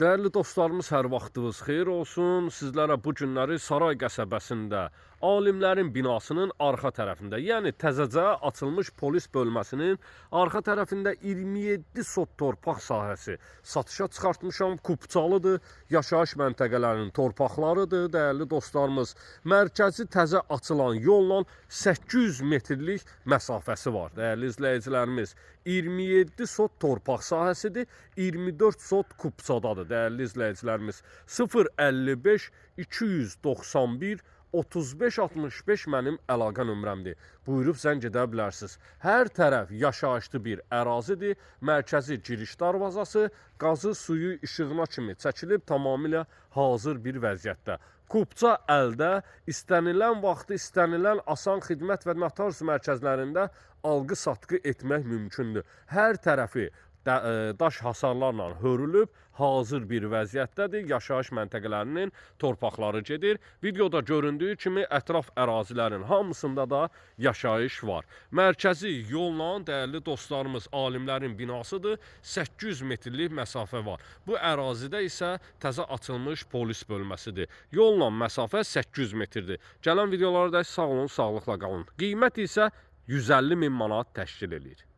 Değerli dostlarımız, hər vaxtınız xeyir olsun. Sizlərə bu günləri Saray qəsəbəsində alimlərin binasının arxa tərəfində, yəni təzəcə açılmış polis bölməsinin arxa tərəfində 27 sot torpaq sahəsi satışa çıxartmışam. Kupçalıdır, yaşayış məntəqələrinin torpaqlarıdır. Değerli dostlarımız, mərkəzi təzə açılan yolla 800 metrlik məsafəsi var. Değerli izləyicilərimiz, 27 sot torpaq sahəsidir, 24 sot kupçadadır. Değerli izləyicilərimiz, 055 291 3565 mənim əlaqə nömrəmdir. Buyurub zəng edə bilərsiniz. Hər tərəf yaşayışlı bir ərazidir. Mərkəzi giriş darvazası, qazı, suyu, işığına kimi çəkilib tamamilə hazır bir vəziyyətdə. Kupça əldə, istənilən vaxtı, istənilən asan xidmət və notarius mərkəzlərində alqı-satqı etmək mümkündür. Hər tərəfi daş hasarlarla hörülüb, hazır bir vəziyyətdədir. Yaşayış məntəqələrinin torpaqları gedir. Videoda göründüyü kimi ətraf ərazilərin hamısında da yaşayış var. Mərkəzi yolla, dəyərli dostlarımız, alimlərin binasıdır. 800 metrlik məsafə var. Bu ərazidə isə təzə açılmış polis bölməsidir. Yolla məsafə 800 metrdir. Gələn videolarda sağ olun, sağlıqla qalın. Qiymət isə 150 min manat təşkil edir.